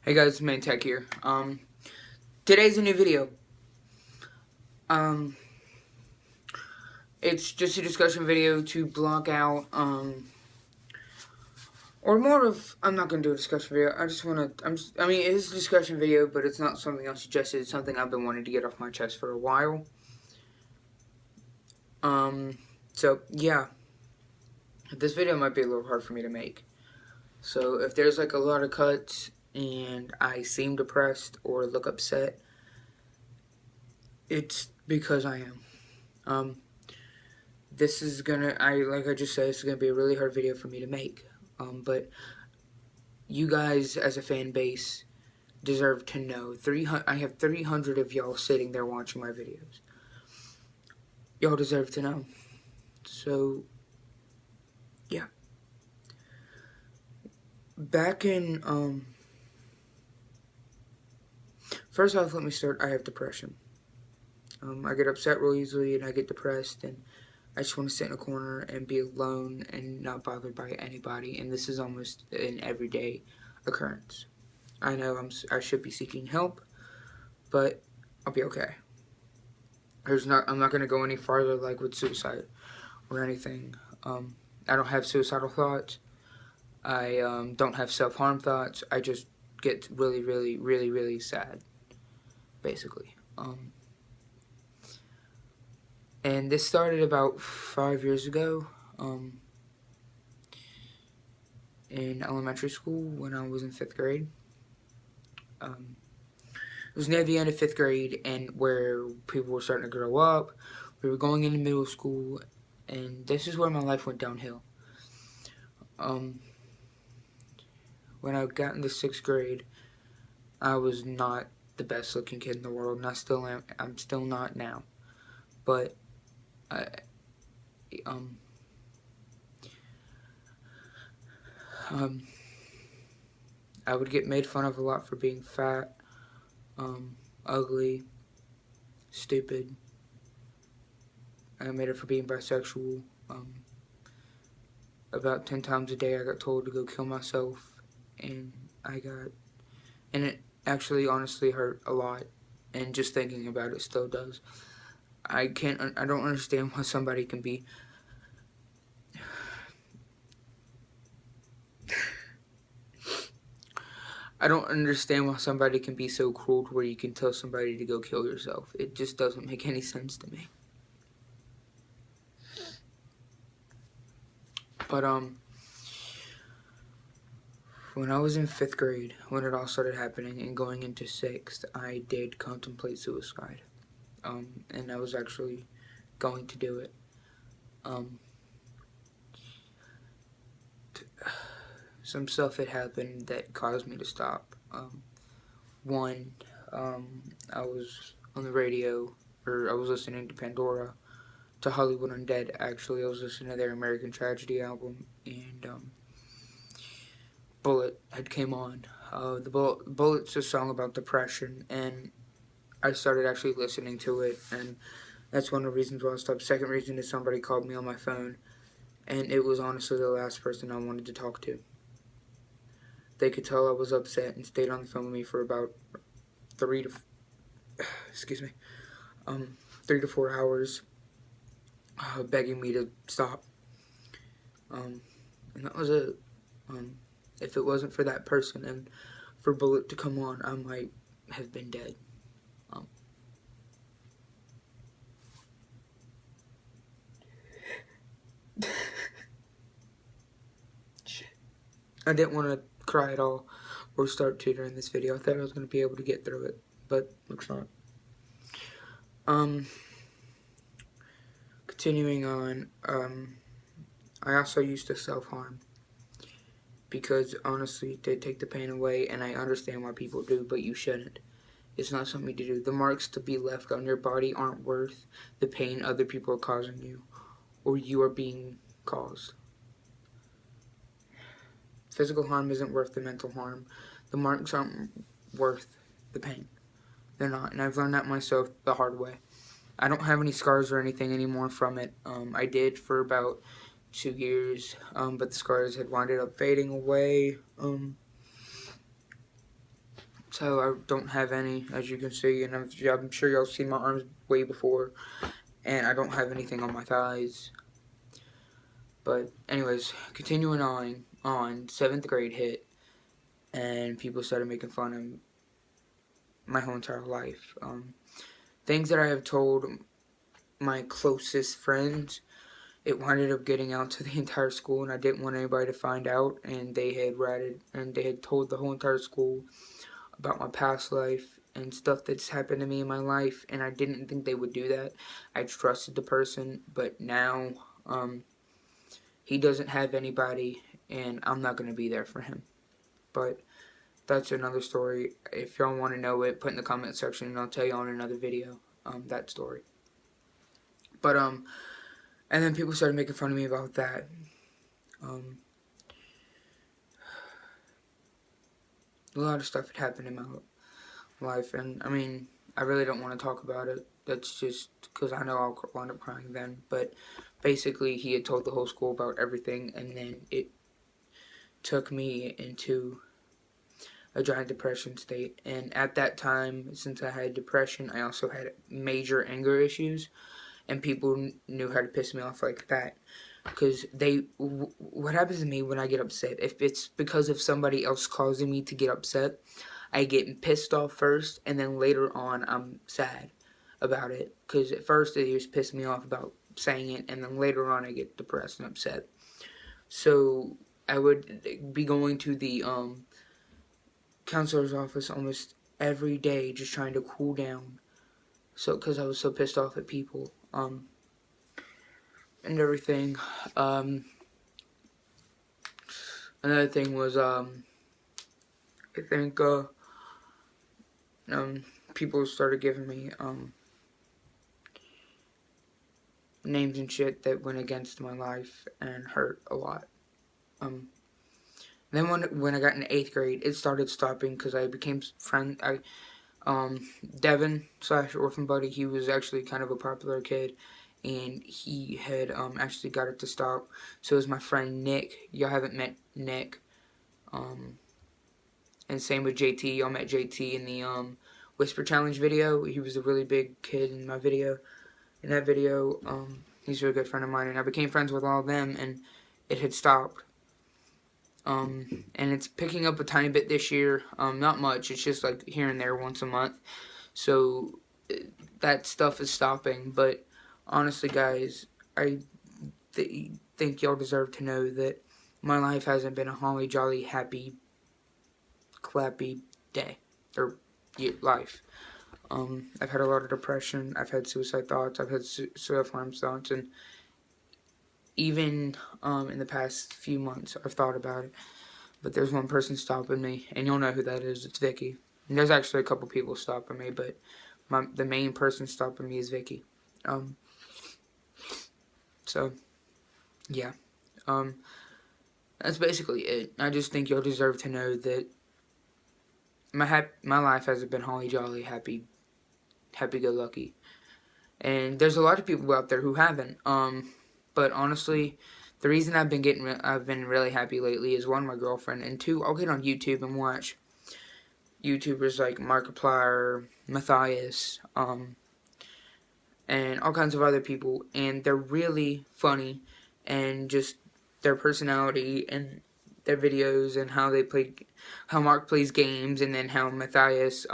Hey guys, Main Tech here. Today's a new video. Um, it's just a discussion video to block out, or more of, I'm not gonna do a discussion video. I just wanna, I mean, it is a discussion video, but it's not something I suggested. It's something I've been wanting to get off my chest for a while. So yeah, this video might be a little hard for me to make. So if there's like a lot of cuts and I seem depressed or look upset, it's because I am. This is gonna, like I just said, this is gonna be a really hard video for me to make. But you guys, as a fan base, deserve to know. I have 300 of y'all sitting there watching my videos. Y'all deserve to know. So, yeah. Back in, first off, let me start. I have depression. I get upset real easily, and I get depressed, and I just want to sit in a corner and be alone and not bothered by anybody. And this is almost an everyday occurrence. I know I should be seeking help, but I'll be okay. I'm not going to go any farther like with suicide or anything. I don't have suicidal thoughts. I don't have self-harm thoughts. I just get really, really, really, really sad, basically. And this started about 5 years ago in elementary school when I was in 5th grade. It was near the end of 5th grade, and where people were starting to grow up. We were going into middle school, and this is where my life went downhill. When I got into 6th grade, I was not the best looking kid in the world, and I still am. I'm still not now. But I would get made fun of a lot for being fat, ugly, stupid. I got made up for being bisexual. About 10 times a day I got told to go kill myself, and it actually honestly hurt a lot, and just thinking about it still does. I don't understand why somebody can be I don't understand why somebody can be so cruel to where you can tell somebody to go kill yourself. It just doesn't make any sense to me. But when I was in 5th grade, when it all started happening and going into 6th, I did contemplate suicide. And I was actually going to do it. Some stuff had happened that caused me to stop. One, I was on the radio, or I was listening to Pandora, to Hollywood Undead. Actually, I was listening to their American Tragedy album, and Bullet had came on. Bullet's a song about depression, and I started actually listening to it, and that's one of the reasons why I stopped. Second reason is somebody called me on my phone, and it was honestly the last person I wanted to talk to. They could tell I was upset and stayed on the phone with me for about 3 to 4 hours, begging me to stop. And that was it. If it wasn't for that person and for Bullet to come on, I might have been dead. Shit. I didn't want to cry at all or start to during this video. I thought I was going to be able to get through it, but looks not. Continuing on, I also used to self-harm because honestly they take the pain away, and I understand why people do, but you shouldn't. It's not something to do. The marks to be left on your body aren't worth the pain other people are causing you, or you are being caused. Physical harm isn't worth the mental harm. The marks aren't worth the pain. They're not, and I've learned that myself the hard way. I don't have any scars or anything anymore from it. I did for about 2 years, but the scars had winded up fading away. So I don't have any, as you can see, and I'm sure y'all seen my arms way before, and I don't have anything on my thighs. But anyways, continuing on, 7th grade hit, and people started making fun of my whole entire life. Things that I have told my closest friends, it ended up getting out to the entire school, and I didn't want anybody to find out, and they had told the whole entire school about my past life and stuff that's happened to me in my life, and I didn't think they would do that. I trusted the person, but now he doesn't have anybody, and I'm not going to be there for him. But that's another story. If y'all want to know it, put in the comment section, and I'll tell you on another video that story. But and then people started making fun of me about that. A lot of stuff had happened in my life, and I mean, I really don't want to talk about it. That's just because I know I'll wind up crying then. But basically, he had told the whole school about everything, and then it took me into a giant depression state. And at that time, since I had depression, I also had major anger issues, and people knew how to piss me off like that. Because what happens to me when I get upset, if it's because of somebody else causing me to get upset, I get pissed off first, and then later on, I'm sad about it. Because at first, it just pissed me off about saying it, and then later on, I get depressed and upset. So, I would be going to the counselor's office almost every day, just trying to cool down. So, because I was so pissed off at people, and everything. Another thing was, I think, people started giving me, names and shit that went against my life and hurt a lot. Then when I got in 8th grade, it started stopping because I became Devin / Orphan Buddy, he was actually kind of a popular kid, and he had actually got it to stop. So it was my friend Nick. Y'all haven't met Nick. And same with JT. Y'all met JT in the Whisper Challenge video. He was a really big kid in my video. In that video, he's a really good friend of mine, and I became friends with all of them, and it had stopped. And it's picking up a tiny bit this year. Not much. It's just like here and there once a month. So that stuff is stopping. But honestly, guys, I think y'all deserve to know that my life hasn't been a holly jolly happy clappy day or life. I've had a lot of depression. I've had suicide thoughts. I've had self-harm thoughts, and even in the past few months, I've thought about it. But there's one person stopping me, and you'll know who that is. It's Vicky. And there's actually a couple people stopping me, but the main person stopping me is Vicky. So yeah. That's basically it. I just think y'all deserve to know that my life hasn't been holly jolly, happy go lucky. And there's a lot of people out there who haven't. But honestly, the reason I've been really happy lately is, one, my girlfriend, and two, I'll get on YouTube and watch YouTubers like Markiplier, Matthias, and all kinds of other people, and they're really funny, and just their personality and their videos and how Mark plays games, and then how Matthias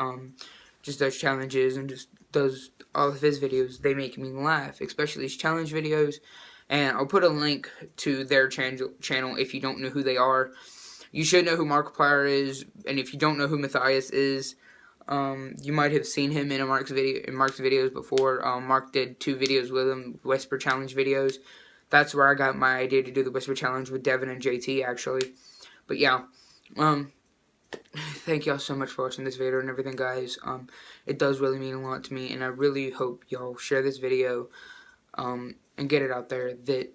just does challenges and just does all of his videos. They make me laugh, especially his challenge videos. And I'll put a link to their channel if you don't know who they are. You should know who Markiplier is, and if you don't know who Matthias is, you might have seen him in Mark's videos before. Mark did 2 videos with him, Whisper Challenge videos. That's where I got my idea to do the Whisper Challenge with Devin and JT, actually. But yeah, thank y'all so much for watching this video and everything, guys. It does really mean a lot to me, and I really hope y'all share this video, and get it out there that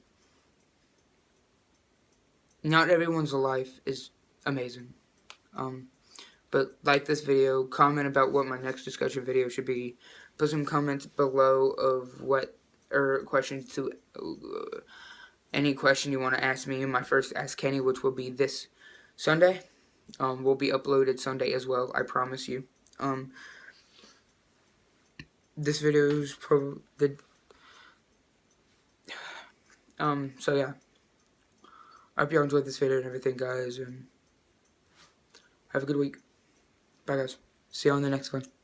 not everyone's life is amazing. But like this video, comment about what my next discussion video should be. Put some comments below of questions to any question you want to ask me in my first Ask Kenny, which will be this Sunday. will be uploaded Sunday as well. I promise you. This video is probably the so yeah. I hope y'all enjoyed this video and everything, guys, and have a good week. Bye, guys. See you on the next one.